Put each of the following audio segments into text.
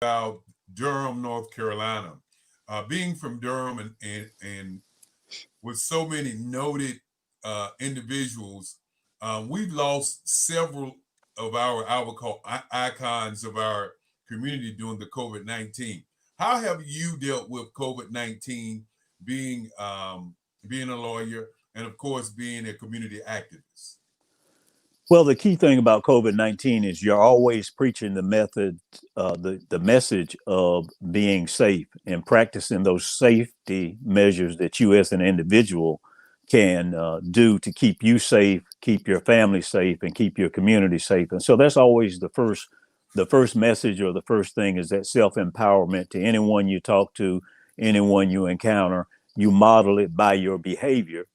about Durham, North Carolina. Being from Durham and with so many noted individuals, we've lost several of our I would call icons of our community during the COVID-19. How have you dealt with COVID-19, being being a lawyer and of course being a community activist? Well, the key thing about COVID-19 is you're always preaching the method, the message of being safe and practicing those safety measures that you as an individual can do to keep you safe, keep your family safe, and keep your community safe. And so that's always the first message, or the first thing, is that self-empowerment to anyone you talk to, anyone you encounter. You model it by your behavior.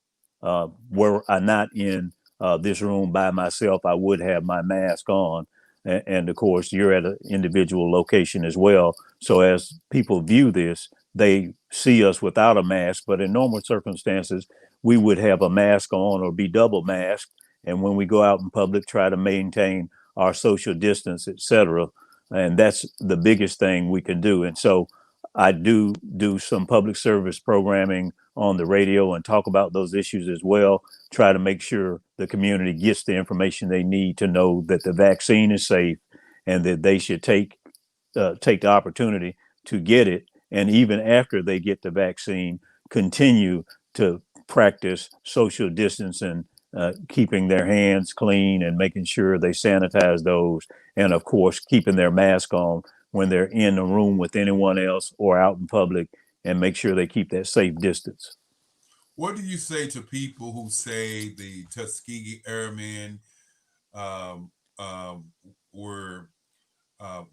Were I not in this room by myself, I would have my mask on. And of course, you're at an individual location as well. So as people view this, they see us without a mask. But in normal circumstances, we would have a mask on or be double masked. And when we go out in public, try to maintain our social distance, et cetera. And that's the biggest thing we can do. And so I do some public service programming on the radio and talk about those issues as well. Try to make sure the community gets the information they need to know that the vaccine is safe and that they should take the opportunity to get it. And even after they get the vaccine, continue to practice social distancing, keeping their hands clean and making sure they sanitize those. And of course, keeping their mask on when they're in a room with anyone else or out in public, and make sure they keep that safe distance. What do you say to people who say the Tuskegee Airmen um, um, were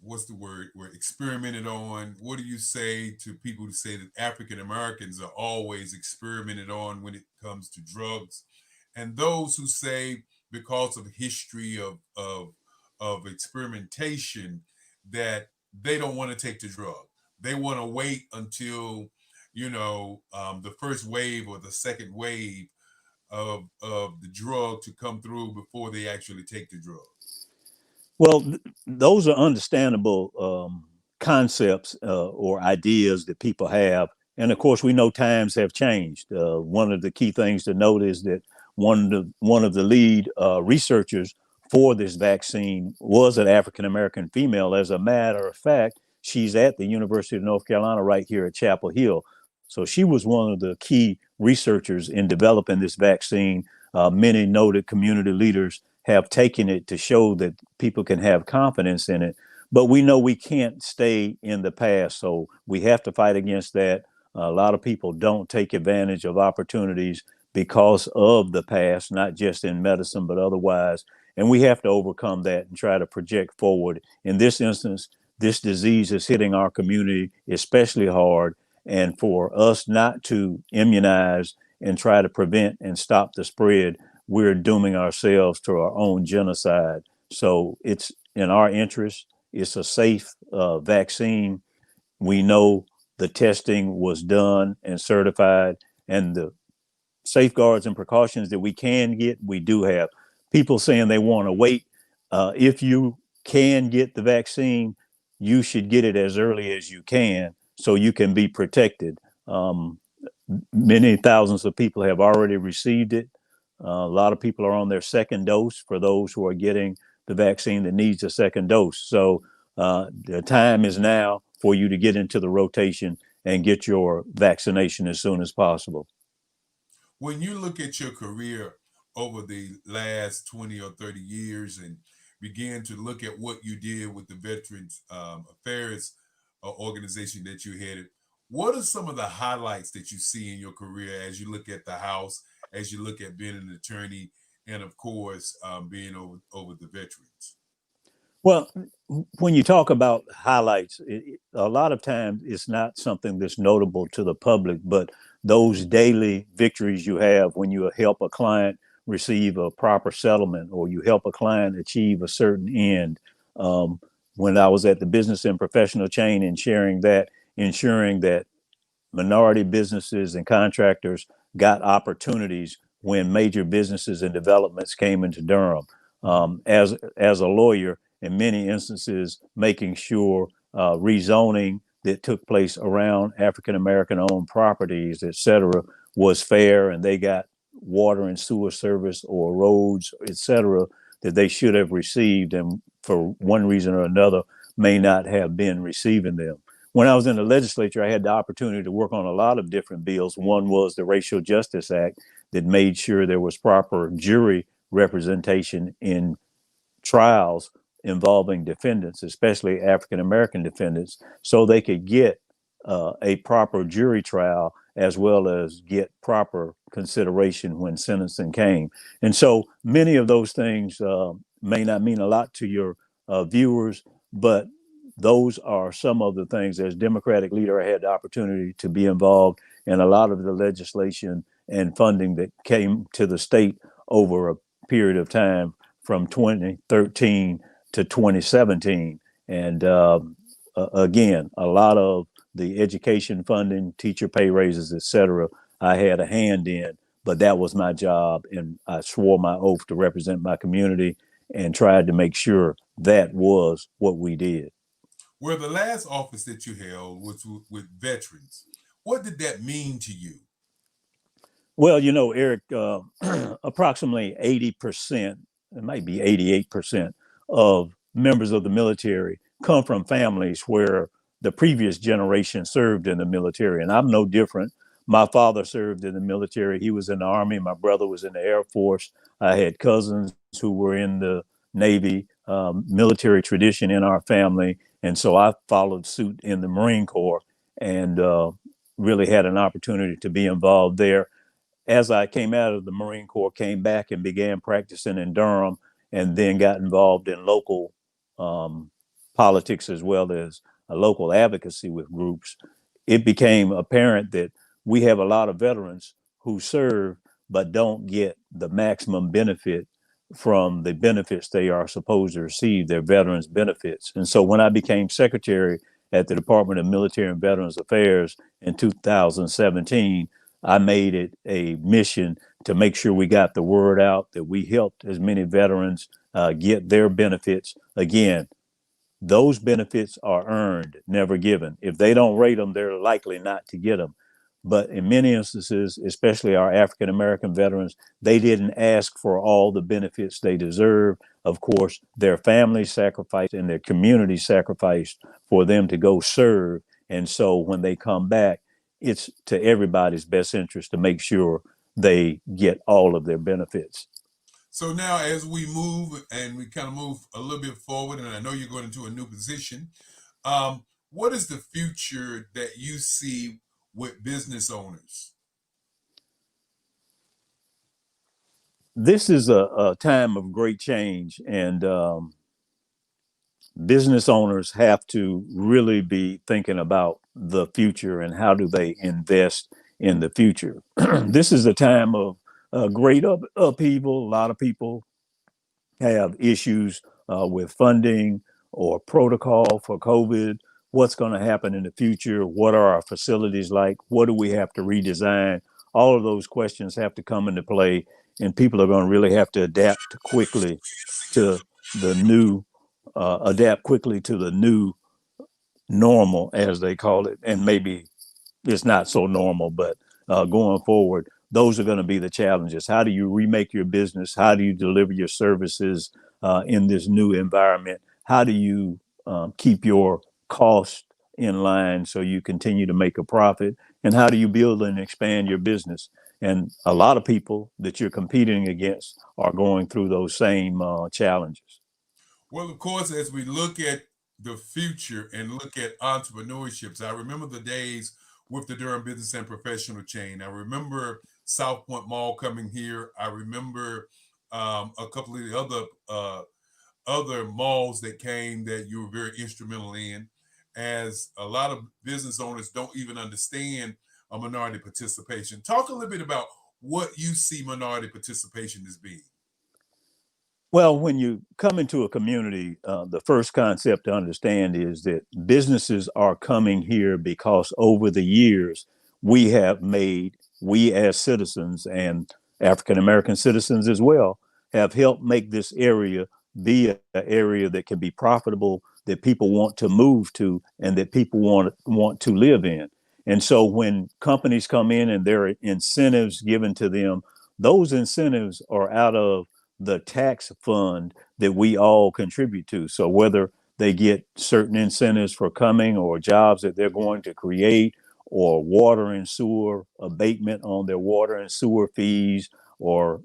what's the word? Were experimented on. What do you say to people who say that African Americans are always experimented on when it comes to drugs, and those who say because of history of experimentation that they don't want to take the drug. They want to wait until the first wave or the second wave of the drug to come through before they actually take the drug. Well, those are understandable concepts or ideas that people have. And of course, we know times have changed. One of the key things to note is that one of the lead researchers for this vaccine was an African American female. As a matter of fact, she's at the University of North Carolina right here at Chapel Hill. So she was one of the key researchers in developing this vaccine. Many noted community leaders have taken it to show that people can have confidence in it. But we know we can't stay in the past, so we have to fight against that. A lot of people don't take advantage of opportunities because of the past, not just in medicine, but otherwise. And we have to overcome that and try to project forward. In this instance, this disease is hitting our community especially hard. And for us not to immunize and try to prevent and stop the spread, we're dooming ourselves to our own genocide. So it's in our interest. It's a safe vaccine. We know the testing was done and certified, and the safeguards and precautions that we can get, we do have. People saying they want to wait. If you can get the vaccine, you should get it as early as you can so you can be protected. Many thousands of people have already received it. A lot of people are on their second dose for those who are getting the vaccine that needs a second dose. So the time is now for you to get into the rotation and get your vaccination as soon as possible. When you look at your career over the last 20 or 30 years and begin to look at what you did with the Veterans Affairs organization that you headed, what are some of the highlights that you see in your career as you look at the House, as you look at being an attorney, and of course, being over the veterans? Well, when you talk about highlights, a lot of times it's not something that's notable to the public, but those daily victories you have when you help a client receive a proper settlement or you help a client achieve a certain end. Um, when I was at the business and professional chain and sharing that, ensuring that minority businesses and contractors got opportunities when major businesses and developments came into Durham. As a lawyer, in many instances, making sure rezoning that took place around African American owned properties, et cetera, was fair, and they got water and sewer service or roads, et cetera, that they should have received, and for one reason or another may not have been receiving them. When I was in the legislature, I had the opportunity to work on a lot of different bills. One was the Racial Justice Act that made sure there was proper jury representation in trials involving defendants, especially African American defendants, so they could get a proper jury trial as well as get proper consideration when sentencing came. And so many of those things may not mean a lot to your viewers, but those are some of the things. As Democratic leader, I had the opportunity to be involved in a lot of the legislation and funding that came to the state over a period of time from 2013 to 2017. And again, a lot of the education funding, teacher pay raises, et cetera, I had a hand in, but that was my job. And I swore my oath to represent my community and tried to make sure that was what we did. Well, the last office that you held was with veterans. What did that mean to you? Well, you know, Eric, approximately 80%, it might be 88% of members of the military come from families where the previous generation served in the military. And I'm no different. My father served in the military. He was in the Army. My brother was in the Air Force. I had cousins who were in the Navy, military tradition in our family. And so I followed suit in the Marine Corps and really had an opportunity to be involved there. As I came out of the Marine Corps, came back and began practicing in Durham, and then got involved in local politics as well as a local advocacy with groups. It became apparent that we have a lot of veterans who serve but don't get the maximum benefit from the benefits they are supposed to receive, their veterans benefits. And so when I became secretary at the Department of Military and Veterans Affairs in 2017, I made it a mission to make sure we got the word out that we helped as many veterans get their benefits. Again, those benefits are earned, never given. If they don't rate them, they're likely not to get them. But in many instances, especially our African American veterans, they didn't ask for all the benefits they deserve. Of course, their families sacrificed and their community sacrificed for them to go serve. And so when they come back, it's to everybody's best interest to make sure they get all of their benefits. So now, as we move and we kind of move a little bit forward, and I know you're going into a new position, what is the future that you see with business owners? This is a time of great change, and business owners have to really be thinking about the future and how do they invest in the future. This is a time of great upheaval. A lot of people have issues with funding or protocol for COVID. What's going to happen in the future? What are our facilities like? What do we have to redesign? All of those questions have to come into play, and people are going to really have to adapt quickly to the new normal, as they call it. And maybe it's not so normal, but going forward, those are going to be the challenges. How do you remake your business? How do you deliver your services in this new environment? How do you keep your cost in line so you continue to make a profit? And how do you build and expand your business? And a lot of people that you're competing against are going through those same challenges. Well, of course, as we look at the future and look at entrepreneurships, I remember the days with the Durham Business and Professional Chain. I remember South Point Mall coming here. I remember a couple of the other malls that came that you were very instrumental in, as a lot of business owners don't even understand a minority participation. Talk a little bit about what you see minority participation as being. Well, when you come into a community, the first concept to understand is that businesses are coming here because over the years, we as citizens and African American citizens as well, have helped make this area be an area that can be profitable, that people want to move to and that people want to live in. And so when companies come in and there are incentives given to them, those incentives are out of the tax fund that we all contribute to. So whether they get certain incentives for coming or jobs that they're going to create or water and sewer abatement on their water and sewer fees or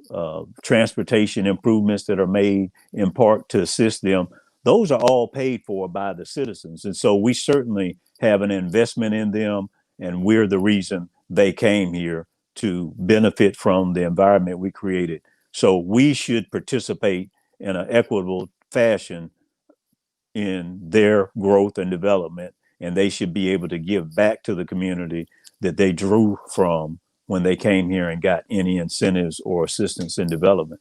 transportation improvements that are made in part to assist them, those are all paid for by the citizens. And so we certainly have an investment in them, and we're the reason they came here to benefit from the environment we created. So we should participate in an equitable fashion in their growth and development, and they should be able to give back to the community that they drew from when they came here and got any incentives or assistance in development.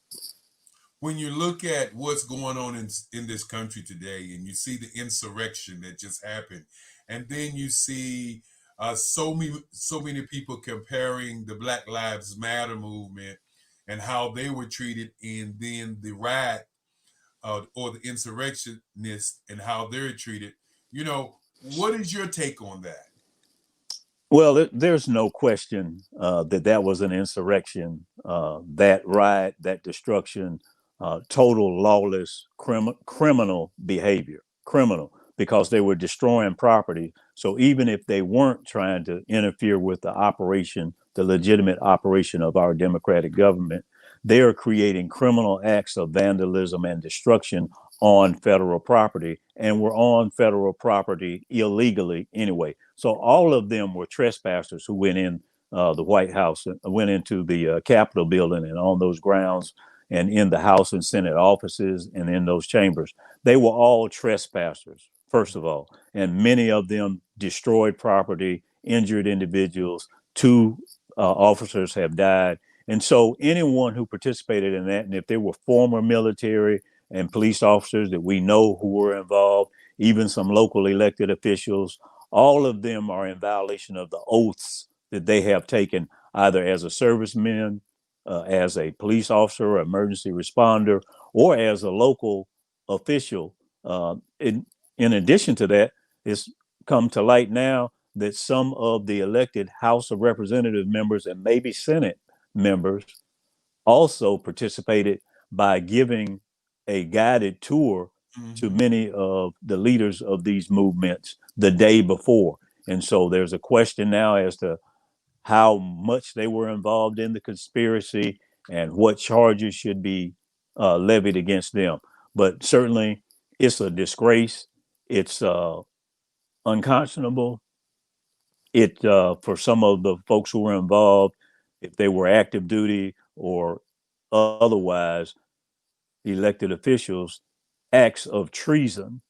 When you look at what's going on in this country today, and you see the insurrection that just happened, and then you see so many people comparing the Black Lives Matter movement and how they were treated, and then the riot or the insurrectionists and how they're treated. What is your take on that? Well, there's no question that was an insurrection, that riot, that destruction, total lawless criminal behavior, criminal, because they were destroying property. So even if they weren't trying to interfere with the operation, the legitimate operation of our democratic government, they are creating criminal acts of vandalism and destruction on federal property, and were on federal property illegally anyway. So all of them were trespassers who went in the White House, went into the Capitol building and on those grounds and in the House and Senate offices and in those chambers. They were all trespassers, first of all, and many of them destroyed property, injured individuals. Two officers have died. And so anyone who participated in that, and if they were former military and police officers that we know who were involved, even some local elected officials, all of them are in violation of the oaths that they have taken, either as a serviceman, as a police officer, or emergency responder, or as a local official. In addition to that, it's come to light now that some of the elected House of Representative members and maybe Senate members also participated by giving a guided tour to many of the leaders of these movements the day before. And so there's a question now as to how much they were involved in the conspiracy and what charges should be levied against them. But certainly it's a disgrace. It's unconscionable. It for some of the folks who were involved, if they were active duty or otherwise elected officials, acts of treason,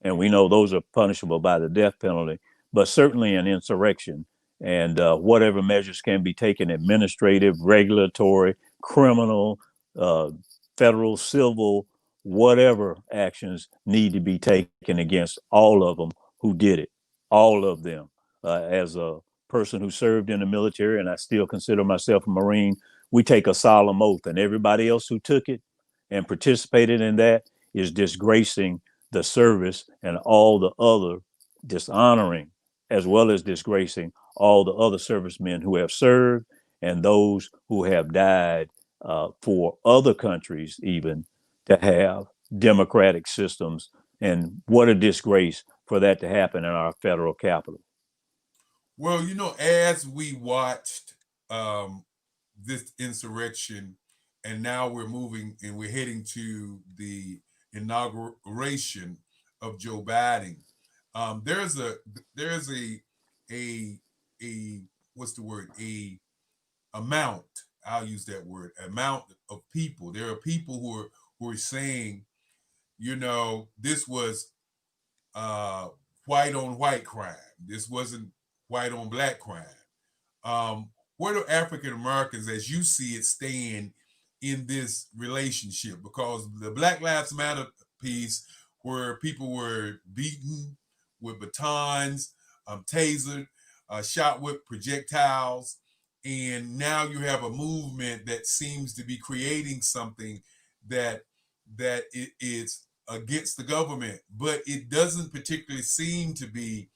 and we know those are punishable by the death penalty, but certainly an insurrection. And whatever measures can be taken, administrative, regulatory, criminal, federal, civil, whatever actions need to be taken against all of them who did it, all of them. As a person who served in the military, and I still consider myself a Marine, we take a solemn oath, and everybody else who took it and participated in that is disgracing the service and all the other, dishonoring as well as disgracing all the other servicemen who have served and those who have died for other countries, even to have democratic systems. And what a disgrace for that to happen in our federal capital. Well, as we watched this insurrection, and now we're moving and we're heading to the inauguration of Joe Biden. There's a what's the word, a amount, I'll use that word, amount of people. There are people who are saying, this was white on white crime. This wasn't white on black crime. Where do African Americans, as you see it, stand in this relationship? Because the Black Lives Matter piece, where people were beaten with batons, tasered, shot with projectiles, and now you have a movement that seems to be creating something that it is against the government, but it doesn't particularly seem to be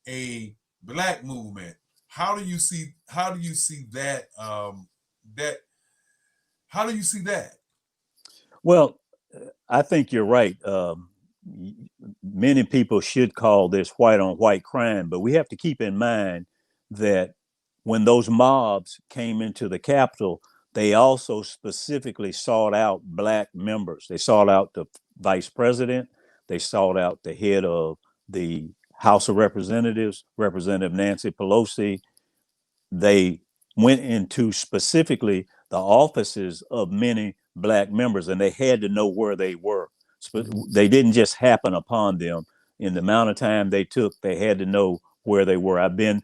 a black movement. How do you see that that how do you see that? Well, I think you're right. Many people should call this white on white crime, but we have to keep in mind that when those mobs came into the Capitol, they also specifically sought out black members. They sought out the vice president, they sought out the head of the House of Representatives, Representative Nancy Pelosi. They went into specifically the offices of many black members, and they had to know where they were. They didn't just happen upon them. In the amount of time they took, they had to know where they were. I've been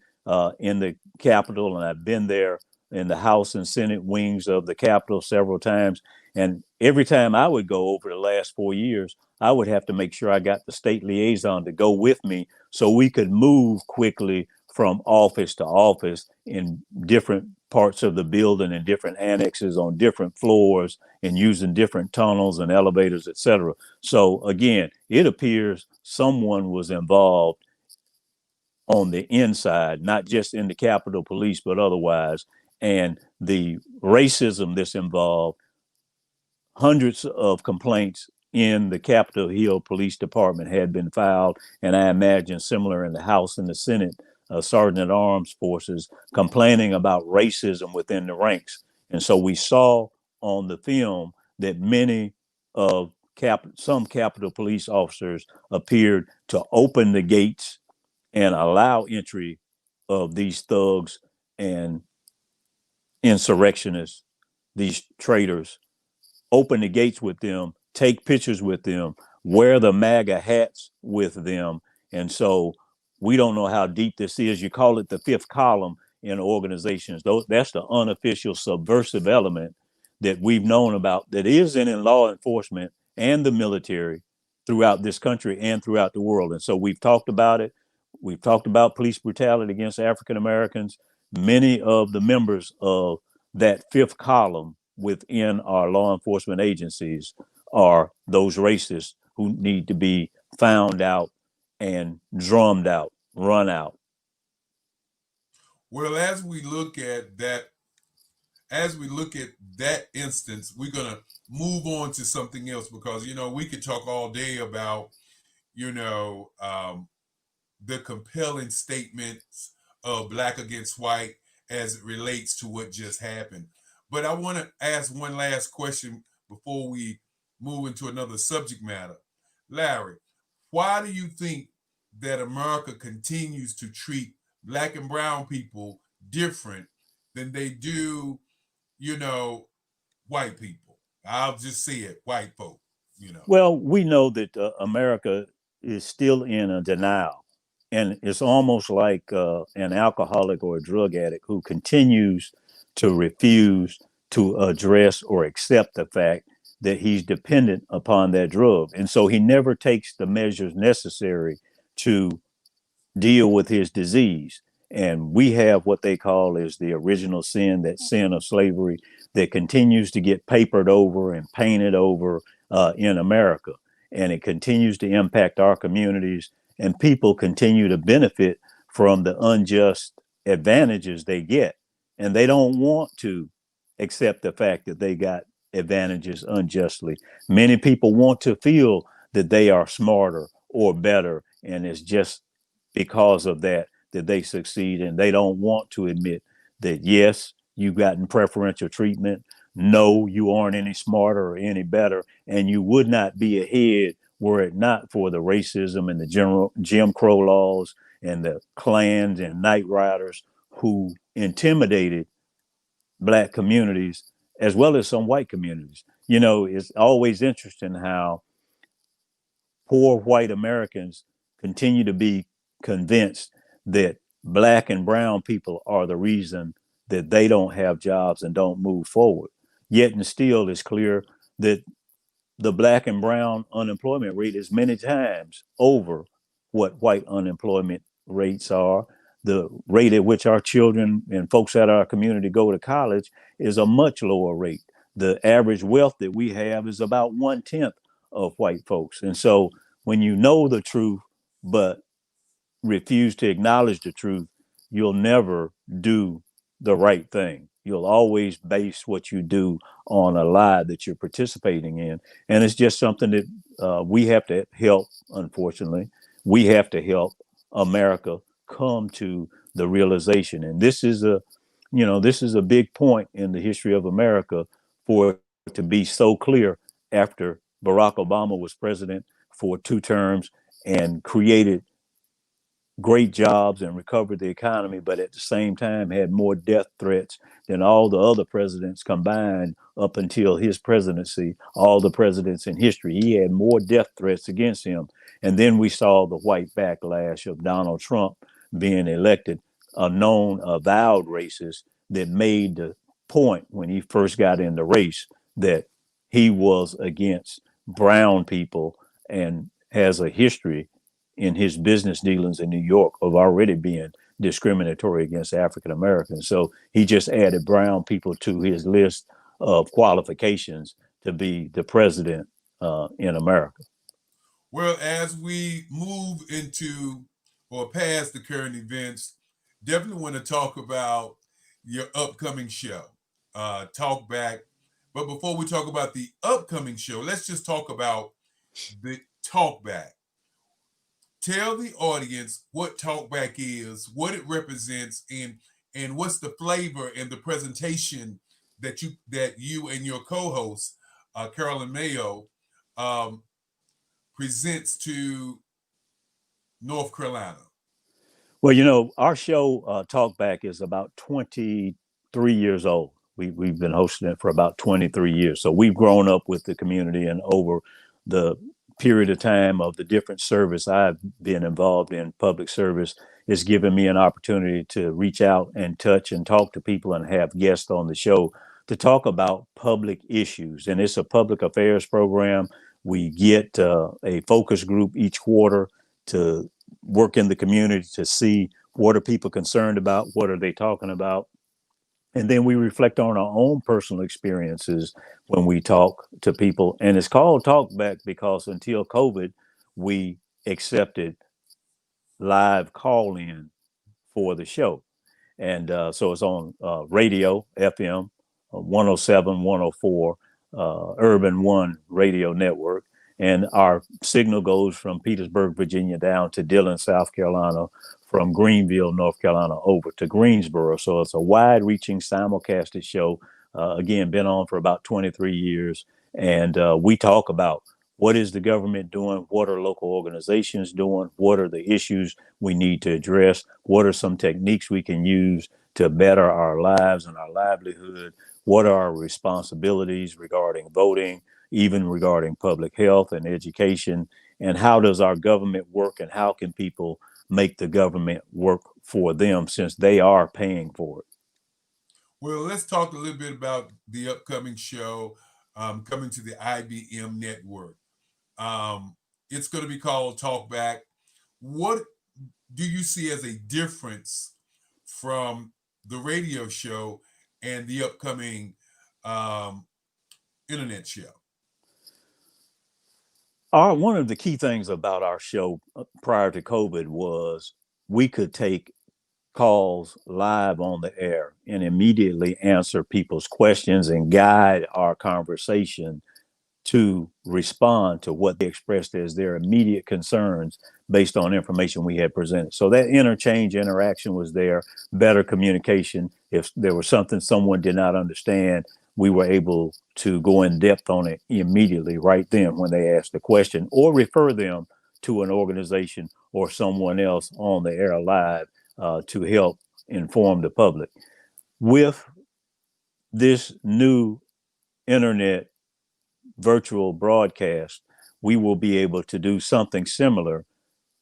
in the Capitol, and I've been there in the House and Senate wings of the Capitol several times. And every time I would go over the last 4 years, I would have to make sure I got the state liaison to go with me so we could move quickly from office to office in different parts of the building and different annexes on different floors and using different tunnels and elevators, et cetera. So again, it appears someone was involved on the inside, not just in the Capitol Police, but otherwise. And the racism that's involved, hundreds of complaints in the Capitol Hill Police Department had been filed, and I imagine similar in the House and the Senate, Sergeant at Arms forces complaining about racism within the ranks. And so we saw on the film that many of some Capitol Police officers appeared to open the gates and allow entry of these thugs and insurrectionists, these traitors, open the gates with them, take pictures with them, wear the MAGA hats with them. And so we don't know how deep this is. You call it the fifth column in organizations. That's the unofficial subversive element that we've known about that is in law enforcement and the military throughout this country and throughout the world. And so we've talked about it. We've talked about police brutality against African Americans. Many of the members of that fifth column within our law enforcement agencies are those racists who need to be found out and drummed out, run out. Well, as we look at that instance, we're gonna move on to something else because we could talk all day about the compelling statements of black against white as it relates to what just happened. But I want to ask one last question before we move into another subject matter. Larry, why do you think that America continues to treat black and brown people different than they do, white people? I'll just say it, white folk. Well, we know that America is still in a denial. And it's almost like an alcoholic or a drug addict who continues to refuse to address or accept the fact that he's dependent upon that drug. And so he never takes the measures necessary to deal with his disease. And we have what they call is the original sin, that sin of slavery that continues to get papered over and painted over in America. And it continues to impact our communities, and people continue to benefit from the unjust advantages they get. And they don't want to accept the fact that they got advantages unjustly. Many people want to feel that they are smarter or better, and it's just because of that they succeed, and they don't want to admit that, yes, you've gotten preferential treatment. No, you aren't any smarter or any better, and you would not be ahead were it not for the racism and the general Jim Crow laws and the Klans and Night Riders who intimidated black communities as well as some white communities. It's always interesting how poor white Americans continue to be convinced that black and brown people are the reason that they don't have jobs and don't move forward. Yet and still, it's clear that the black and brown unemployment rate is many times over what white unemployment rates are. The rate at which our children and folks at our community go to college is a much lower rate. The average wealth that we have is about 1/10 of white folks. And so when you know the truth, but refuse to acknowledge the truth, you'll never do the right thing. You'll always base what you do on a lie that you're participating in. And it's just something that we have to help, unfortunately. We have to help America come to the realization. And this is a big point in the history of America for it to be so clear after Barack Obama was president for 2 terms and created great jobs and recovered the economy, but at the same time had more death threats than all the other presidents combined up until his presidency, all the presidents in history. He had more death threats against him. And then we saw the white backlash of Donald Trump being elected, a known avowed racist that made the point when he first got in the race that he was against brown people and has a history in his business dealings in New York of already being discriminatory against African Americans. So he just added brown people to his list of qualifications to be the president in America. Well, as we move into or past the current events, definitely want to talk about your upcoming show, Talk Back. But before we talk about the upcoming show, let's just talk about the Talk Back. Tell the audience what Talkback is, what it represents, and what's the flavor and the presentation that you and your co-host, Carolyn Mayo, presents to North Carolina. Well, our show Talkback is about 23 years old. We've been hosting it for about 23 years. So we've grown up with the community, and over the period of time of the different service I've been involved in, public service, has given me an opportunity to reach out and touch and talk to people and have guests on the show to talk about public issues. And it's a public affairs program. We get a focus group each quarter to work in the community to see what are people concerned about, what are they talking about. And then we reflect on our own personal experiences when we talk to people. And it's called Talkback because until COVID, we accepted live call in for the show. And so it's on radio, FM, 107, 104, Urban One Radio Network. And our signal goes from Petersburg, Virginia, down to Dillon, South Carolina, from Greenville, North Carolina, over to Greensboro. So it's a wide-reaching simulcasted show. Again, been on for about 23 years. And we talk about what is the government doing? What are local organizations doing? What are the issues we need to address? What are some techniques we can use to better our lives and our livelihood? What are our responsibilities regarding voting, even regarding public health and education? And how does our government work, and how can people make the government work for them since they are paying for it? Well, let's talk a little bit about the upcoming show coming to the IBM network. It's going to be called Talkback. What do you see as a difference from the radio show and the upcoming internet show? One of the key things about our show prior to COVID was we could take calls live on the air and immediately answer people's questions and guide our conversation to respond to what they expressed as their immediate concerns based on information we had presented. So that interaction was there, better communication. If there was something someone did not understand, we were able to go in depth on it immediately right then when they asked the question, or refer them to an organization or someone else on the air live to help inform the public. With this new internet virtual broadcast, we will be able to do something similar,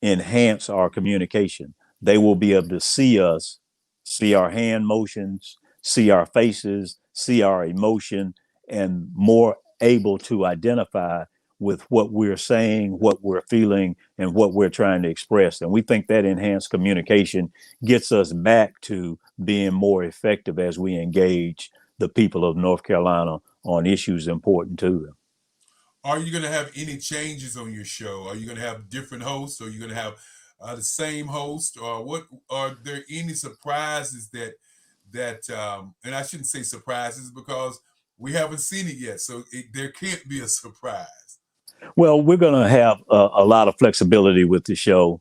enhance our communication. They will be able to see us, see our hand motions, see our faces, see our emotion, and more able to identify with what we're saying, what we're feeling, and what we're trying to express. And we think that enhanced communication gets us back to being more effective as we engage the people of North Carolina on issues important to them. Are you going to have any changes on your show? Are you going to have different hosts? Or are you going to have the same host? Or what? Are there any surprises and I shouldn't say surprises because we haven't seen it yet, so there can't be a surprise. Well, we're going to have a lot of flexibility with the show.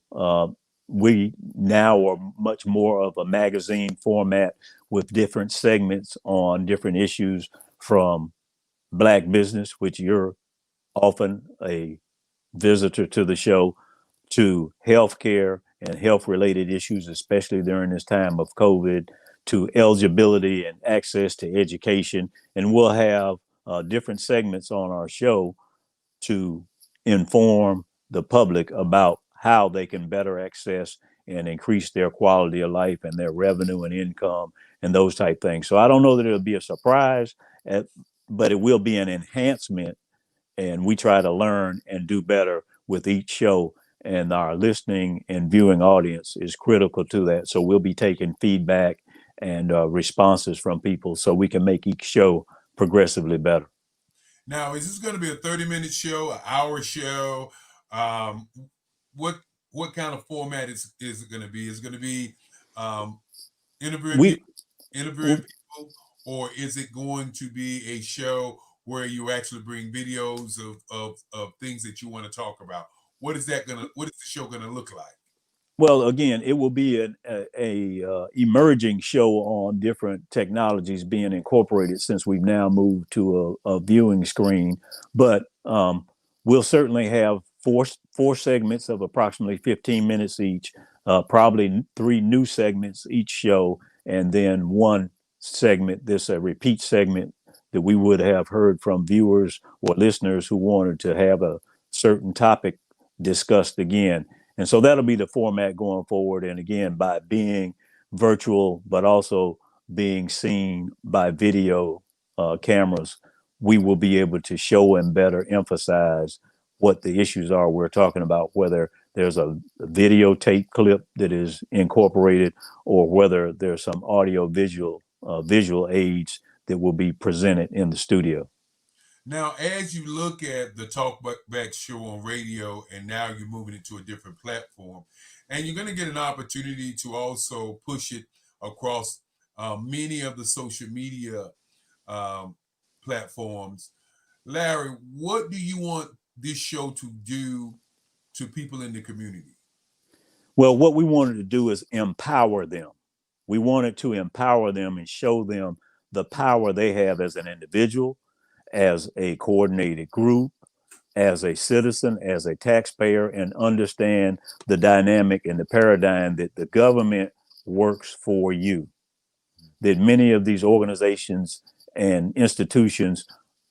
We now are much more of a magazine format with different segments on different issues, from Black business, which you're often a visitor to the show, to healthcare and health related issues, especially during this time of COVID, to eligibility and access to education. And we'll have different segments on our show to inform the public about how they can better access and increase their quality of life and their revenue and income and those type things. So I don't know that it'll be a surprise, but it will be an enhancement. And we try to learn and do better with each show. And our listening and viewing audience is critical to that. So we'll be taking feedback and responses from people so we can make each show progressively better. Now, is this going to be a 30-minute show, an hour show? Um, what what kind of format is it going to be? Is it going to be um, interviewing We people, interviewing people, or is it going to be a show where you actually bring videos of things that you want to talk about? What is the show gonna look like? Well, again, it will be emerging show on different technologies being incorporated since we've now moved to a viewing screen. But we'll certainly have four segments of approximately 15 minutes each, probably three new segments each show, and then one segment, this a repeat segment that we would have heard from viewers or listeners who wanted to have a certain topic discussed again. And so that'll be the format going forward. And again, by being virtual, but also being seen by video cameras, we will be able to show and better emphasize what the issues are we're talking about, whether there's a videotape clip that is incorporated or whether there's some audio visual aids that will be presented in the studio. Now, as you look at the Talkback Show on radio, and now you're moving it to a different platform, and you're going to get an opportunity to also push it across many of the social media um, platforms. Larry, what do you want this show to do to people in the community? Well, what we wanted to do is empower them. We wanted to empower them and show them the power they have as an individual, as a coordinated group, as a citizen, as a taxpayer, and understand the dynamic and the paradigm that the government works for you. That many of these organizations and institutions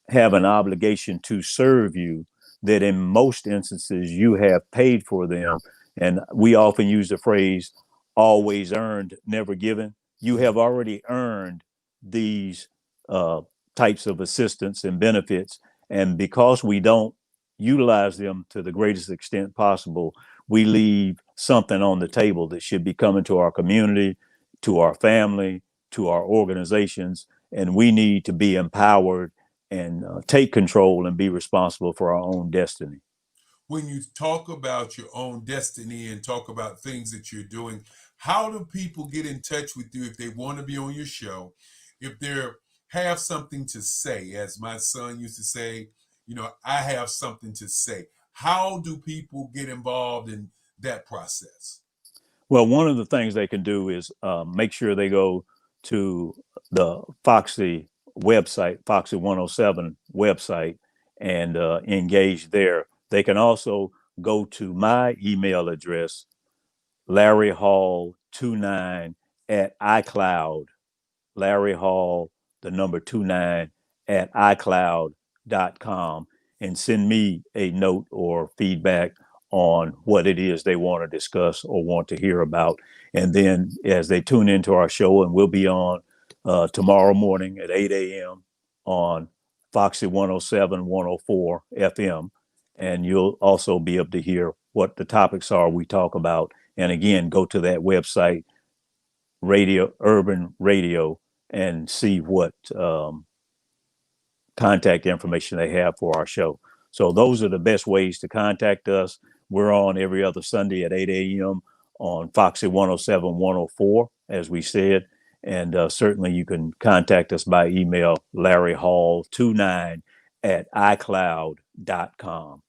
have an obligation to serve you, that in most instances you have paid for them. And we often use the phrase always earned, never given. You have already earned these types of assistance and benefits. And because we don't utilize them to the greatest extent possible, we leave something on the table that should be coming to our community, to our family, to our organizations. And we need to be empowered and take control and be responsible for our own destiny. When you talk about your own destiny and talk about things that you're doing, how do people get in touch with you if they want to be on your show? If they have something to say, as my son used to say, I have something to say. How do people get involved in that process? Well, one of the things they can do is make sure they go to the Foxy website, Foxy 107 website, and engage there. They can also go to my email address, Larry Hall 29 at iCloud, Larry Hall, the number 29 at iCloud.com, and send me a note or feedback on what it is they want to discuss or want to hear about. And then as they tune into our show, and we'll be on tomorrow morning at 8 a.m. on Foxy 107, 104 FM. And you'll also be able to hear what the topics are we talk about. And again, go to that website, Radio Urban Radio, and see what contact information they have for our show. So those are the best ways to contact us. We're on every other Sunday at 8 a.m. on Foxy 107, 104, as we said. And certainly you can contact us by email, larryhall29@icloud.com.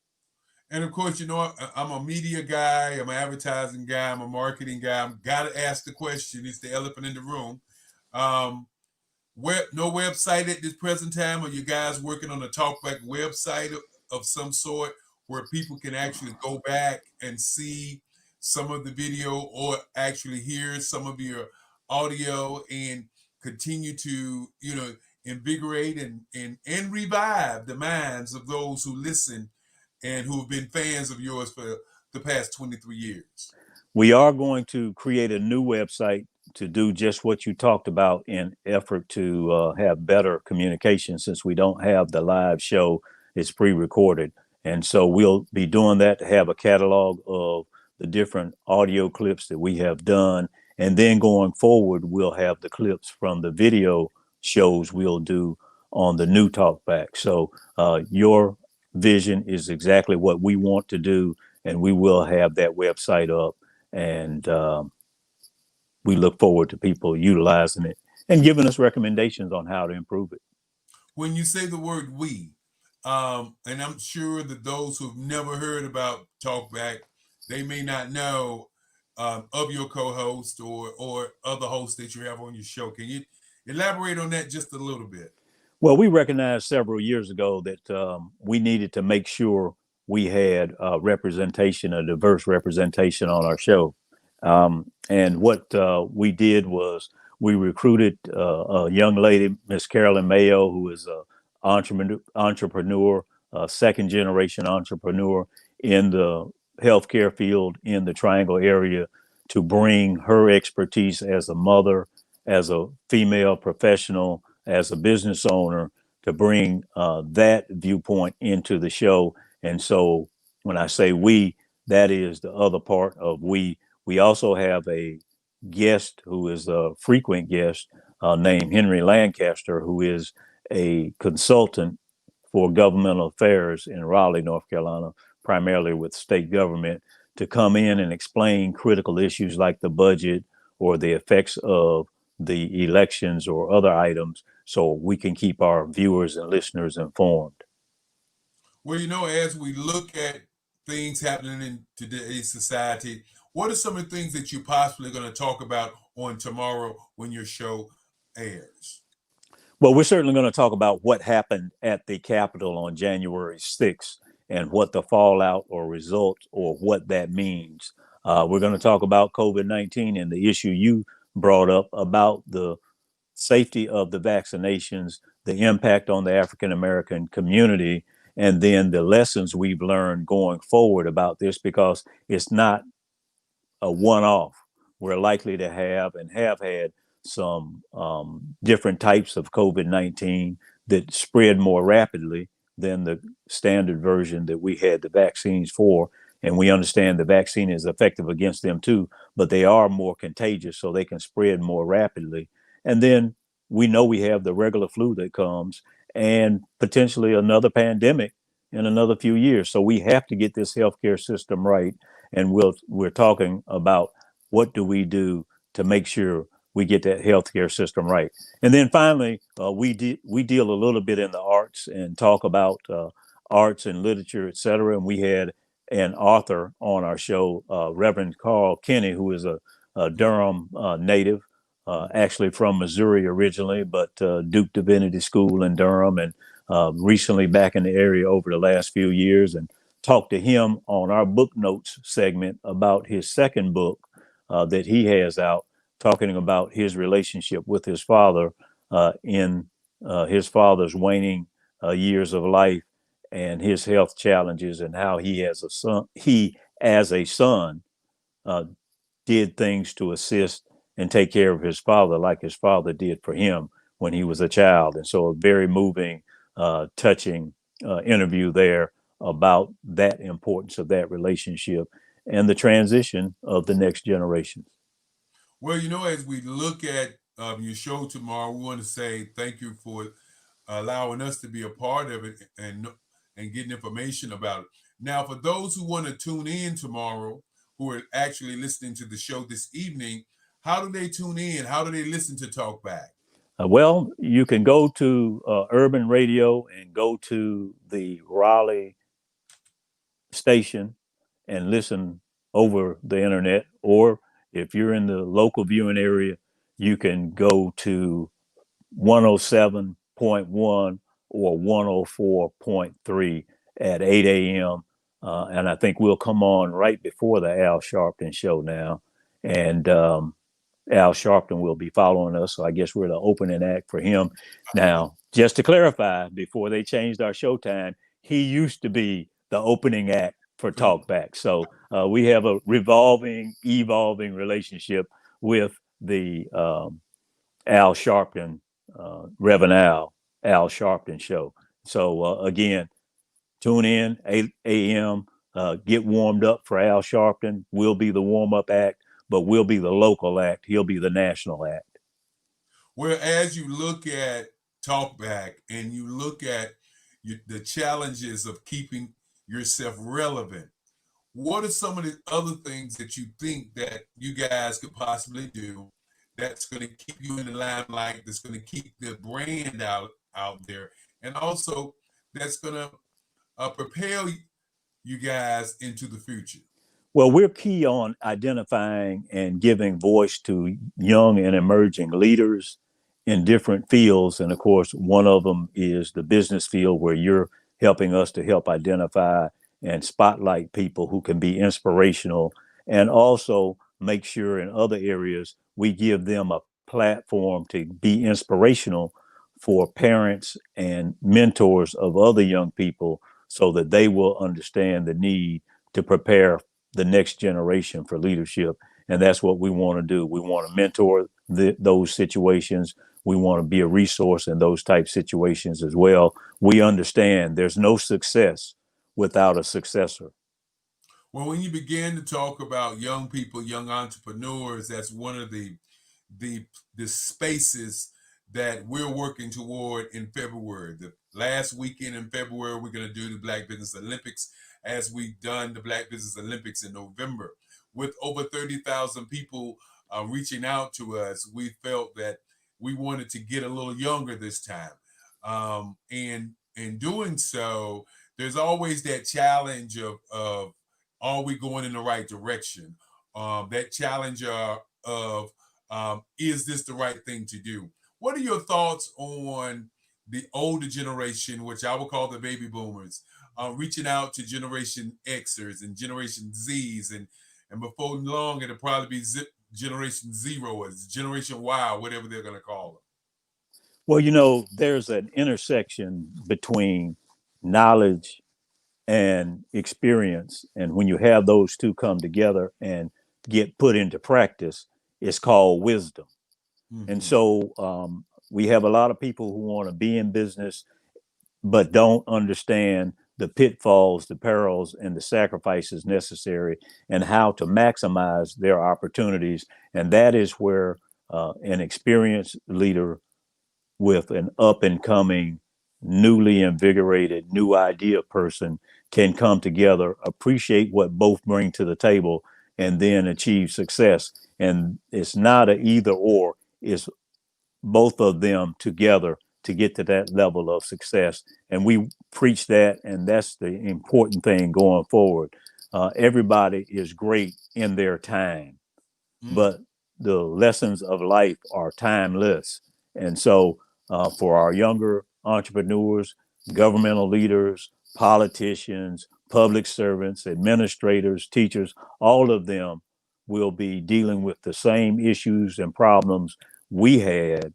And of course, I'm a media guy, I'm an advertising guy, I'm a marketing guy. I'm gotta ask the question. It's the elephant in the room. Um, no website at this present time? Are you guys working on a talkback website of some sort where people can actually go back and see some of the video or actually hear some of your audio and continue to, invigorate and revive the minds of those who listen and who have been fans of yours for the past 23 years? We are going to create a new website to do just what you talked about in effort to have better communication, since we don't have the live show. It's pre-recorded. And so we'll be doing that to have a catalog of the different audio clips that we have done. And then going forward, we'll have the clips from the video shows we'll do on the new talkback. So your vision is exactly what we want to do, and we will have that website up. And we look forward to people utilizing it and giving us recommendations on how to improve it. When you say the word we, and I'm sure that those who've never heard about Talkback, they may not know of your co-host or other hosts that you have on your show. Can you elaborate on that just a little bit? Well, we recognized several years ago that we needed to make sure we had representation, a diverse representation on our show. And what we did was we recruited a young lady, Miss Carolyn Mayo, who is an entrepreneur, a second generation entrepreneur in the healthcare field in the Triangle area, to bring her expertise as a mother, as a female professional, as a business owner, to bring that viewpoint into the show. And so when I say we, that is the other part of we. We also have a guest who is a frequent guest named Henry Lancaster, who is a consultant for governmental affairs in Raleigh, North Carolina, primarily with state government, to come in and explain critical issues like the budget or the effects of the elections or other items, so we can keep our viewers and listeners informed. Well, as we look at things happening in today's society, what are some of the things that you're possibly going to talk about on tomorrow when your show airs? Well, we're certainly going to talk about what happened at the Capitol on January 6th and what the fallout or result or what that means. We're going to talk about COVID-19 and the issue you brought up about the safety of the vaccinations, the impact on the African American community, and then the lessons we've learned going forward about this, because it's not a one-off. We're likely to have and have had some different types of COVID-19 that spread more rapidly than the standard version that we had the vaccines for. And we understand the vaccine is effective against them too, but they are more contagious, so they can spread more rapidly. And then we know we have the regular flu that comes, and potentially another pandemic in another few years. So we have to get this healthcare system right. And we're talking about what do we do to make sure we get that healthcare system right. And then finally, we deal a little bit in the arts and talk about arts and literature, et cetera. And we had an author on our show, Reverend Carl Kinney, who is a Durham native, actually from Missouri originally, but Duke Divinity School in Durham, and recently back in the area over the last few years, and talked to him on our book notes segment about his second book that he has out, talking about his relationship with his father in his father's waning years of life and his health challenges, and how he as a son did things to assist and take care of his father like his father did for him when he was a child. And so a very moving, touching interview there about that importance of that relationship and the transition of the next generations. Well, as we look at your show tomorrow, we want to say thank you for allowing us to be a part of it, and and getting information about it. Now, for those who want to tune in tomorrow, who are actually listening to the show this evening, how do they tune in? How do they listen to Talkback? Well, you can go to Urban Radio and go to the Raleigh station and listen over the internet. Or if you're in the local viewing area, you can go to 107.1 or 104.3 at 8 a.m. And I think we'll come on right before the Al Sharpton show now. And Al Sharpton will be following us. So I guess we're the opening act for him. Now, just to clarify, before they changed our show time, he used to be the opening act for Talkback. So we have a evolving relationship with the Al Sharpton, Reverend Al Sharpton show. So again, tune in 8 a.m. Get warmed up for Al Sharpton. We'll be the warm up act, but we'll be the local act. He'll be the national act. Well, as you look at Talkback and you look at the challenges of keeping yourself relevant, what are some of the other things that you think that you guys could possibly do that's going to keep you in the limelight, that's going to keep the brand out there, and also that's going to propel you guys into the future? Well, we're key on identifying and giving voice to young and emerging leaders in different fields. And of course, one of them is the business field, where you're helping us to help identify and spotlight people who can be inspirational, and also make sure in other areas we give them a platform to be inspirational for parents and mentors of other young people, so that they will understand the need to prepare the next generation for leadership. And that's what we want to do. We want to mentor those situations. We want to be a resource in those type situations as well. We understand there's no success without a successor. Well, when you began to talk about young people, young entrepreneurs, that's one of the spaces that we're working toward in February. The last weekend in February, we're going to do the Black Business Olympics, as we've done the Black Business Olympics in November. With over 30,000 people reaching out to us, we felt that we wanted to get a little younger this time. And in doing so, there's always that challenge of are we going in the right direction? That challenge of is this the right thing to do? What are your thoughts on the older generation, which I would call the baby boomers, reaching out to Generation Xers and Generation Zs, and before long it'll probably be Generation Zero or Generation Y, whatever they're going to call them? Well, there's an intersection between knowledge and experience, and when you have those two come together and get put into practice, it's called wisdom. Mm-hmm. And so we have a lot of people who want to be in business but don't understand the pitfalls, the perils, and the sacrifices necessary, and how to maximize their opportunities. And that is where an experienced leader with an up and coming, newly invigorated, new idea person can come together, appreciate what both bring to the table, and then achieve success. And it's not an either or, it's both of them together to get to that level of success. And we preach that, and that's the important thing going forward. Everybody is great in their time, but the lessons of life are timeless. And so for our younger entrepreneurs, governmental leaders, politicians, public servants, administrators, teachers, all of them will be dealing with the same issues and problems we had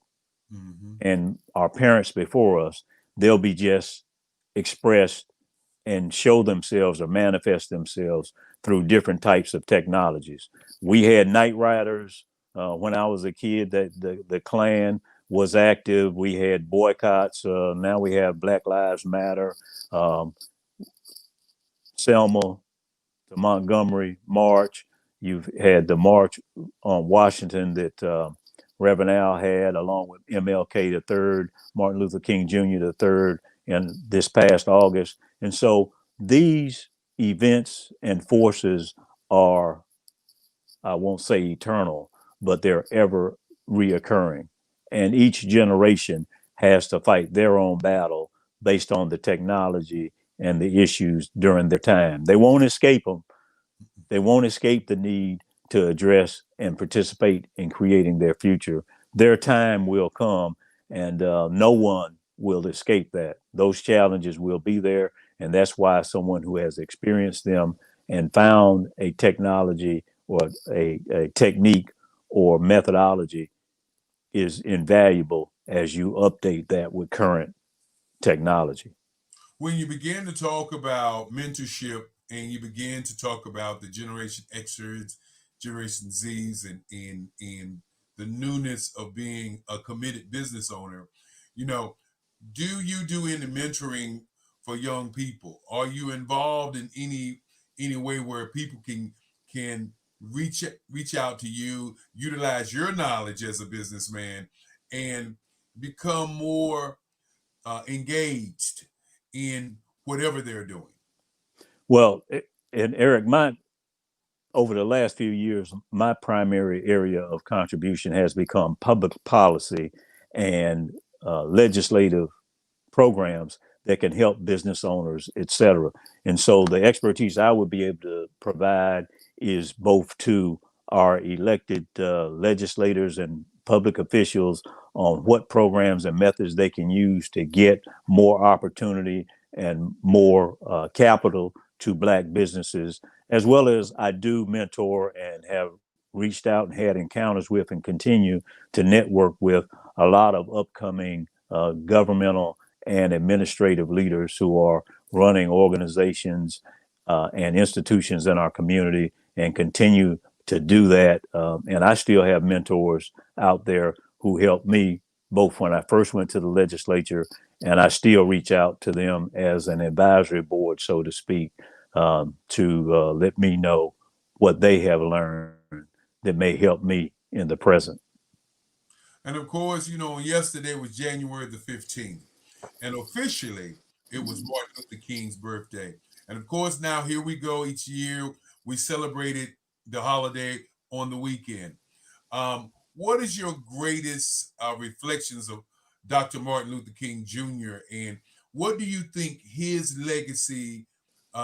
and our parents before us. They'll be just expressed and show themselves or manifest themselves through different types of technologies. We had night riders when I was a kid. That the Klan was active. We had boycotts. Now we have Black Lives Matter, Selma to Montgomery March. You've had the March on Washington that Reverend Al had, along with MLK III, Martin Luther King Jr. III, and this past August. And so these events and forces are, I won't say eternal, but they're ever reoccurring. And each generation has to fight their own battle based on the technology and the issues during their time. They won't escape them. They won't escape the need to address and participate in creating their future. Their time will come, and no one will escape that. Those challenges will be there, and that's why someone who has experienced them and found a technology or a technique or methodology is invaluable as you update that with current technology. When you begin to talk about mentorship and you begin to talk about the Generation Xers, Generation Zs, and the newness of being a committed business owner, you know, do you do any mentoring for young people? Are you involved in any way where people can reach out to you, utilize your knowledge as a businessman, and become more engaged in whatever they're doing? Well, and Eric, over the last few years, my primary area of contribution has become public policy and legislative programs that can help business owners, et cetera. And so the expertise I would be able to provide is both to our elected legislators and public officials on what programs and methods they can use to get more opportunity and more capital to Black businesses, as well as I do mentor and have reached out and had encounters with and continue to network with a lot of upcoming governmental and administrative leaders who are running organizations and institutions in our community and continue to do that. And I still have mentors out there who helped me both when I first went to the legislature, and I still reach out to them as an advisory board, so to speak, to let me know what they have learned that may help me in the present. And of course, yesterday was January the 15th, and officially it was Martin Luther King's birthday. And of course, now here we go. Each year we celebrated the holiday on the weekend. What is your greatest reflections of Dr. Martin Luther King Jr., and what do you think his legacy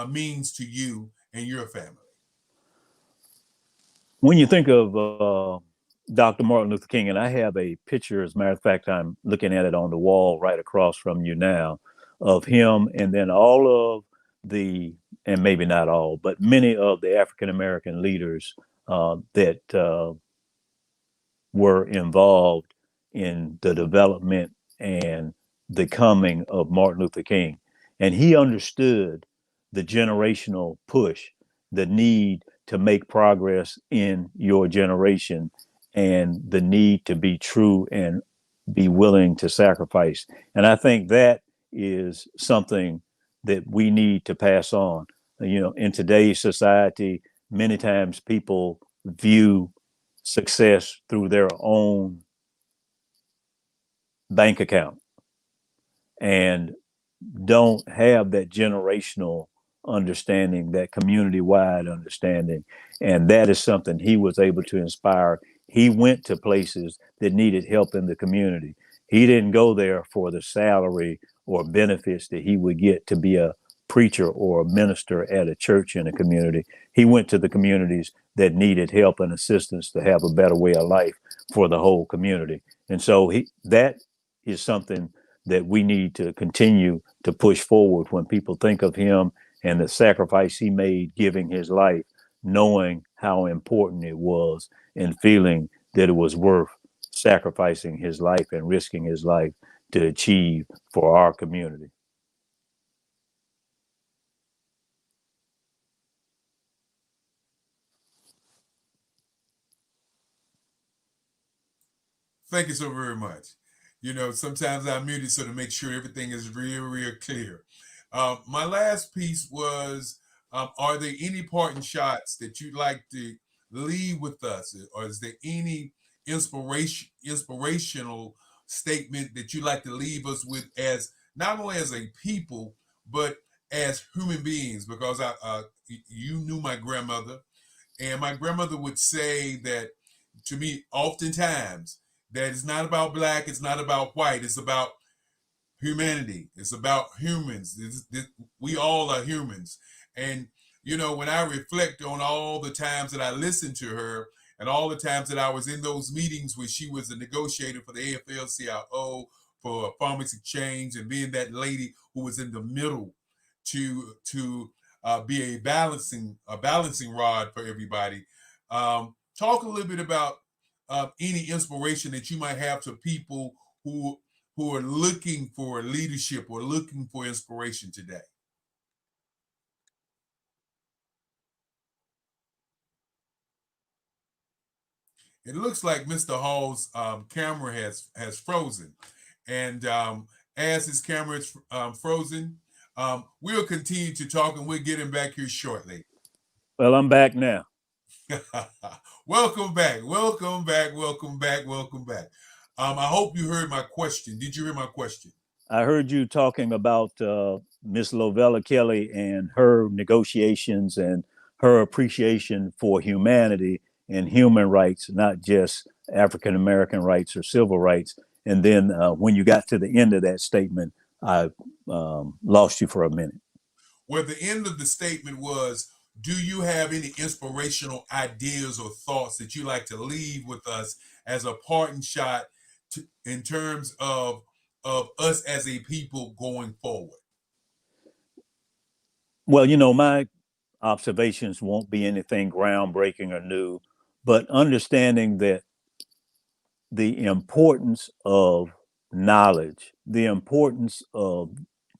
means to you and your family? When you think of Dr. Martin Luther King, and I have a picture, as a matter of fact, I'm looking at it on the wall right across from you now, of him, and then all of the, and maybe not all, but many of the African American leaders that were involved in the development and the coming of Martin Luther King. And he understood the generational push, the need to make progress in your generation, and the need to be true and be willing to sacrifice. And I think that is something that we need to pass on. In today's society, many times people view success through their own bank account and don't have that generational understanding, that community wide understanding. And that is something he was able to inspire. He went to places that needed help in the community. He didn't go there for the salary or benefits that he would get to be a preacher or a minister at a church in a community. He went to the communities that needed help and assistance to have a better way of life for the whole community. And so that is something that we need to continue to push forward when people think of him and the sacrifice he made giving his life, knowing how important it was and feeling that it was worth sacrificing his life and risking his life to achieve for our community. Thank you so very much. Sometimes I mute it so to make sure everything is real clear. My last piece was, are there any parting shots that you'd like to leave with us? Or is there any inspirational statement that you'd like to leave us with, as not only as a people, but as human beings, because you knew my grandmother, and my grandmother would say that to me oftentimes that it's not about black, it's not about white, it's about humanity. It's about humans. We all are humans. And, when I reflect on all the times that I listened to her and all the times that I was in those meetings where she was a negotiator for the AFL-CIO, for Farmers Exchange, and being that lady who was in the middle to be a balancing rod for everybody. Talk a little bit about any inspiration that you might have to people who are looking for leadership or looking for inspiration today. It looks like Mr. Hall's camera has frozen, and as his camera is frozen, we'll continue to talk, and we'll get him back here shortly. Well, I'm back now. Welcome back. Welcome back. Welcome back. Welcome back. I hope you heard my question. Did you hear my question? I heard you talking about Miss Lovella Kelly and her negotiations and her appreciation for humanity and human rights, not just African American rights or civil rights. And then when you got to the end of that statement, I lost you for a minute. Where the end of the statement was, do you have any inspirational ideas or thoughts that you like to leave with us as a parting shot in terms of us as a people going forward? Well, my observations won't be anything groundbreaking or new, but understanding that the importance of knowledge, the importance of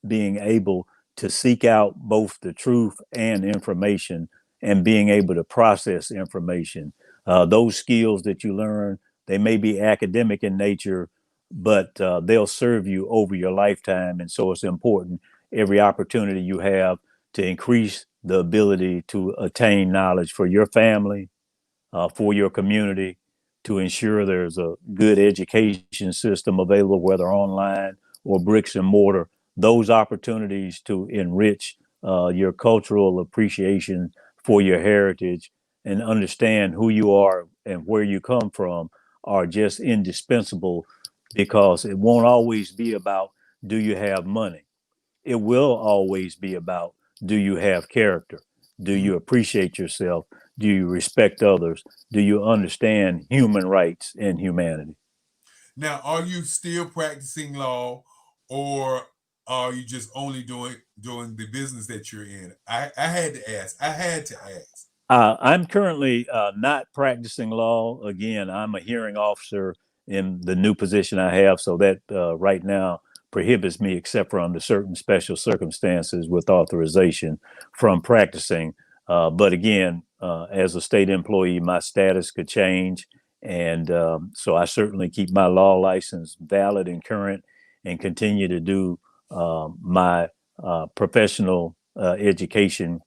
being able to seek out both the truth and information and being able to process information. Those skills that you learn, they may be academic in nature, but they'll serve you over your lifetime. And so it's important every opportunity you have to increase the ability to attain knowledge for your family, for your community, to ensure there's a good education system available, whether online or bricks and mortar. Those opportunities to enrich your cultural appreciation for your heritage and understand who you are and where you come from are just indispensable, because it won't always be about, do you have money? It will always be about, do you have character? Do you appreciate yourself? Do you respect others? Do you understand human rights and humanity? Now, are you still practicing law, or are you just only doing the business that you're in? I had to ask. I had to ask. I'm currently not practicing law. Again, I'm a hearing officer in the new position I have, so that right now prohibits me, except for under certain special circumstances with authorization, from practicing. But again, as a state employee, my status could change. And so I certainly keep my law license valid and current and continue to do my professional education,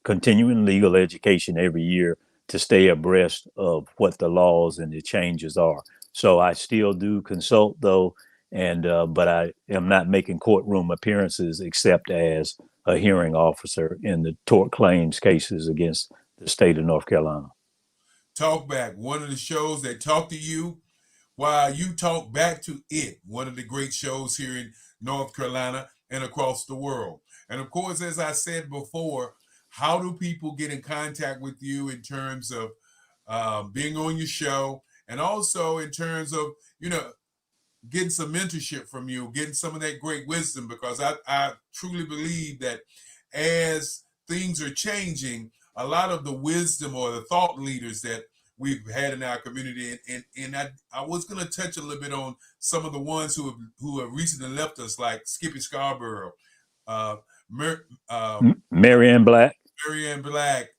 continuing legal education every year to stay abreast of what the laws and the changes are. So I still do consult though, and but I am not making courtroom appearances except as a hearing officer in the tort claims cases against the state of North Carolina. Talk Back, one of the shows that talk to you while you talk back to it. One of the great shows here in North Carolina and across the world. And of course, as I said before, how do people get in contact with you in terms of being on your show, and also in terms of, getting some mentorship from you, getting some of that great wisdom? Because I truly believe that as things are changing, a lot of the wisdom or the thought leaders that we've had in our community, and I was going to touch a little bit on some of the ones who have recently left us, like Skippy Scarborough, Marianne Black. Marianne Black,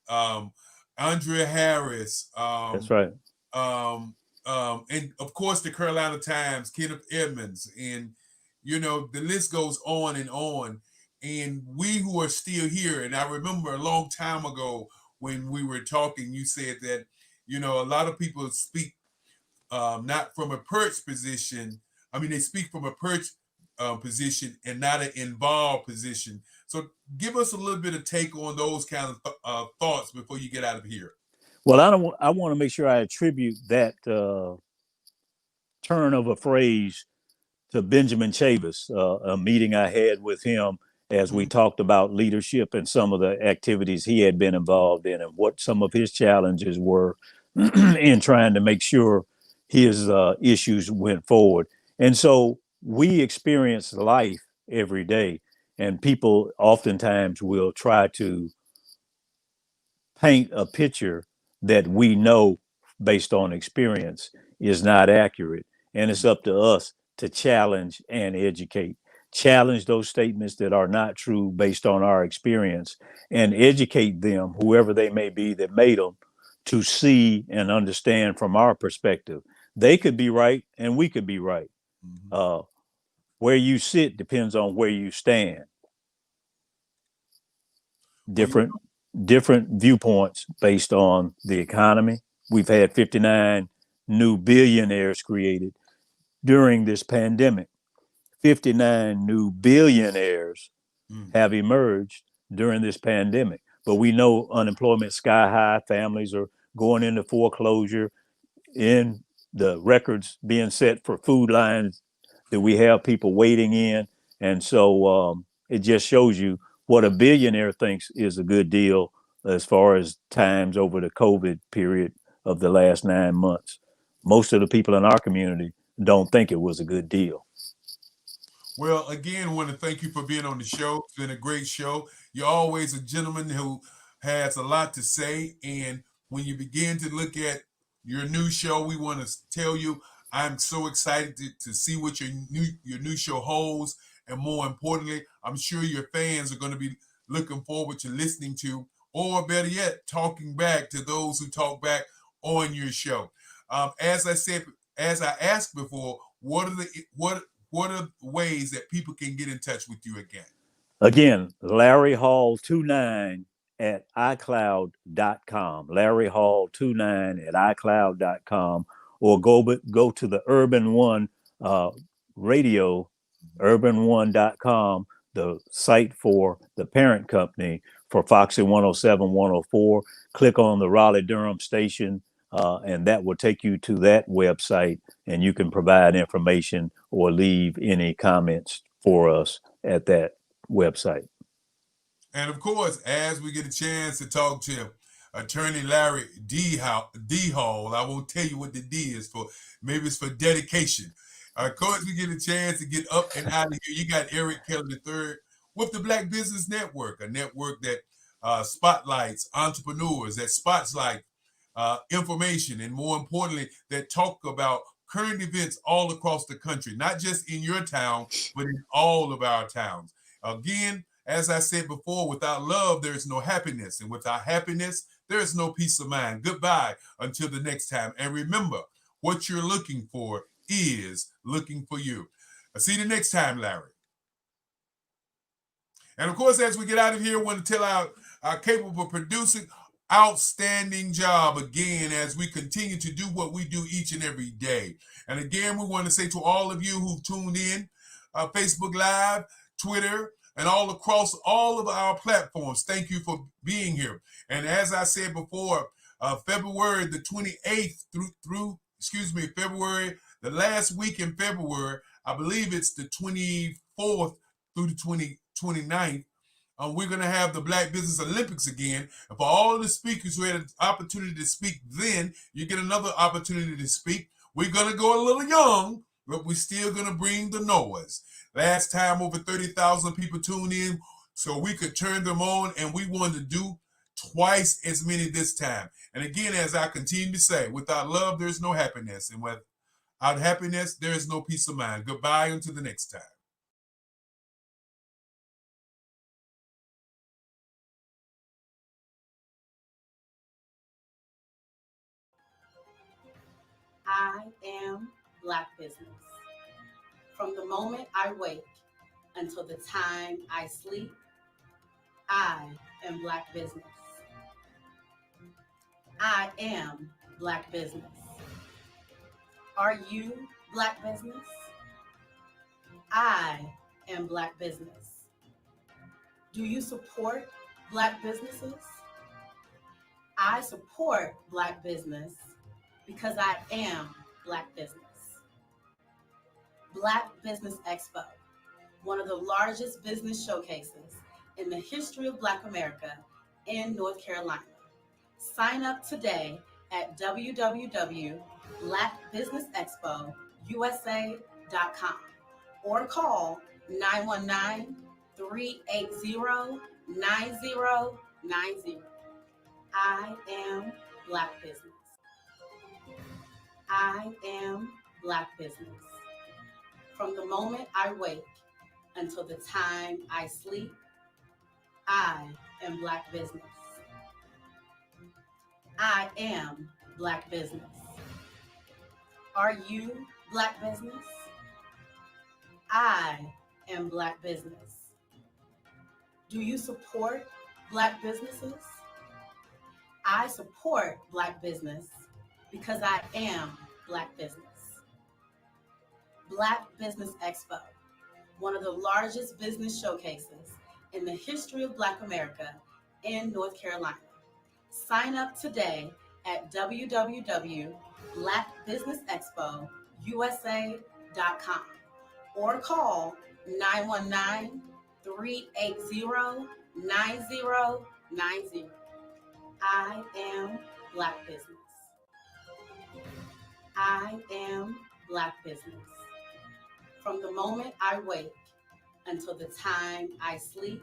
Andrea Harris. That's right. And of course the Carolina Times, Kenneth Edmonds, and the list goes on and on. And we who are still here, and I remember a long time ago when we were talking, you said that a lot of people speak not from a perch position. I mean, they speak from a perch position and not an involved position. So give us a little bit of take on those kind of thoughts before you get out of here. Well, I want to make sure I attribute that turn of a phrase to Benjamin Chavis, a meeting I had with him as we talked about leadership and some of the activities he had been involved in and what some of his challenges were in trying to make sure his issues went forward. And so we experience life every day, and people oftentimes will try to paint a picture that we know based on experience is not accurate. And it's up to us to challenge and educate. Challenge those statements that are not true based on our experience and educate them, whoever they may be that made them, to see and understand from our perspective. They could be right and we could be right. Where you sit depends on where you stand. Different viewpoints based on the economy. We've had 59 new billionaires created during this pandemic. 59 new billionaires have emerged during this pandemic. But we know unemployment sky high, families are going into foreclosure, in the records being set for food lines that we have people waiting in. And so it just shows you what a billionaire thinks is a good deal as far as times over the COVID period of the last 9 months. Most of the people in our community don't think it was a good deal. Well, again, I want to thank you for being on the show. It's been a great show. You're always a gentleman who has a lot to say. And when you begin to look at your new show, we want to tell you I'm so excited to see what your new show holds. And more importantly, I'm sure your fans are going to be looking forward to listening to, or better yet, talking back to those who talk back on your show. As I said, as I asked before, what are the ways that people can get in touch with you again? Again, Larry Hall 29 at iCloud.com. Larry Hall 29 at iCloud.com, or go to the Urban One radio, urban1.com, the site for the parent company for Foxy 107, 104. Click on the Raleigh Durham station, and that will take you to that website, and you can provide information or leave any comments for us at that website. And of course, as we get a chance to talk to Attorney Larry D. Hall, I won't tell you what the D is for. Maybe it's for dedication. Of course, we get a chance to get up and out of here. You got Eric Kelly III with the Black Business Network, a network that spotlights entrepreneurs, that spotlights information, and more importantly, that talk about current events all across the country, not just in your town, but in all of our towns. Again, as I said before, without love, there is no happiness. And without happiness, there is no peace of mind. Goodbye until the next time. And remember, what you're looking for is looking for you. I'll see you the next time, Larry. And of course, as we get out of here, I want to tell our capable producing, outstanding job again as we continue to do what we do each and every day. And again, we want to say to all of you who've tuned in, Facebook Live, Twitter, and all across all of our platforms, thank you for being here. And as I said before, February the 28th February, the last week in February, I believe it's the 24th through the 29th, we're going to have the Black Business Olympics again. And for all of the speakers who had an opportunity to speak then, you get another opportunity to speak. We're going to go a little young, but we're still going to bring the Noahs. Last time, over 30,000 people tuned in, so we could turn them on, and we wanted to do twice as many this time. And again, as I continue to say, without love, there's no happiness. And without happiness, there is no peace of mind. Goodbye until the next time. I am Black Business. From the moment I wake until the time I sleep, I am Black Business. I am Black Business. Are you Black Business? I am Black business. Do you support Black businesses? I support Black business because I am Black business. Black Business Expo, one of the largest business showcases in the history of Black America in North Carolina. Sign up today at www.blackbusinessexpousa.com or call 919-380-9090. I am Black business. I am Black business. From the moment I wake until the time I sleep, I am Black business. I am Black business. Are you Black business? I am Black business. Do you support Black businesses? I support Black business because I am Black business. Black Business Expo, one of the largest business showcases in the history of Black America in North Carolina. Sign up today at www.blackbusinessexpousa.com or call 919-380-9090. I am Black business. I am Black business. From the moment I wake until the time I sleep,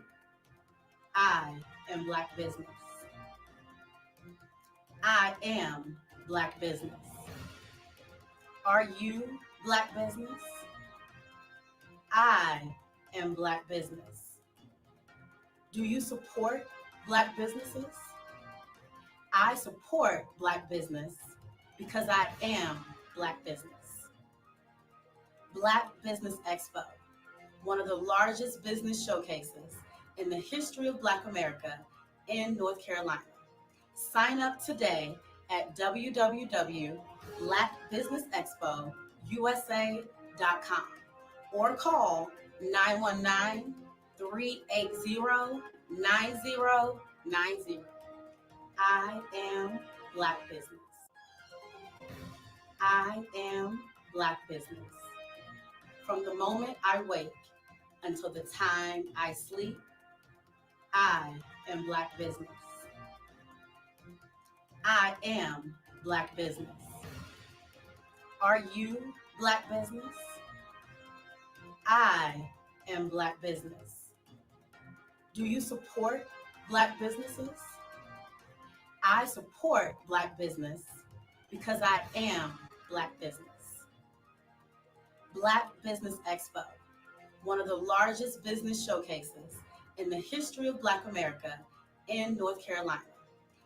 I am Black business. I am Black business. Are you Black business? I am Black business. Do you support Black businesses? I support Black business because I am Black business. Black Business Expo, one of the largest business showcases in the history of Black America in North Carolina. Sign up today at www.blackbusinessexpousa.com or call 919-380-9090. I am Black business. I am Black business. From the moment I wake until the time I sleep, I am Black business. I am Black business. Are you Black business? I am Black business. Do you support Black businesses? I support Black business because I am Black business. Black Business Expo, one of the largest business showcases in the history of Black America in North Carolina.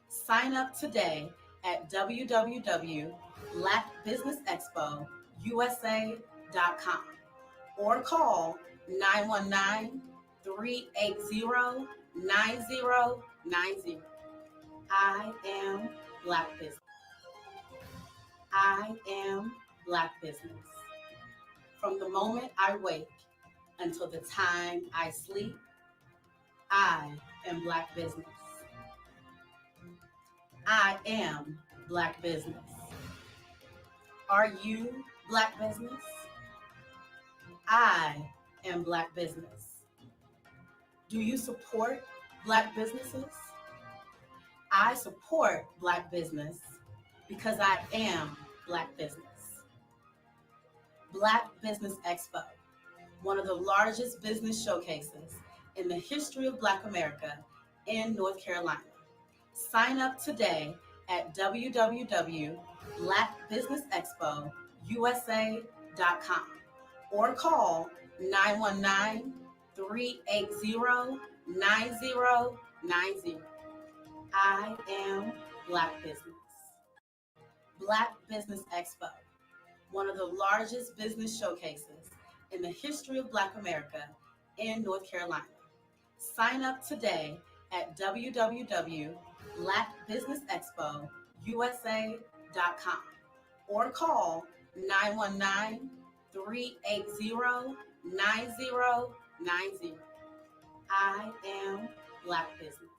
Sign up today at www.blackbusinessexpousa.com or call 919-380-9090. I am Black business. I am Black business. From the moment I wake until the time I sleep, I am Black business. I am Black business. Are you Black business? I am Black business. Do you support Black businesses? I support Black business because I am Black business. Black Business Expo, one of the largest business showcases in the history of Black America in North Carolina. Sign up today at www.blackbusinessexpousa.com or call 919-380-9090. I am Black business. Black Business Expo, one of the largest business showcases in the history of Black America in North Carolina. Sign up today at www.blackbusinessexpousa.com or call 919-380-9090. 9090. I am Black Business.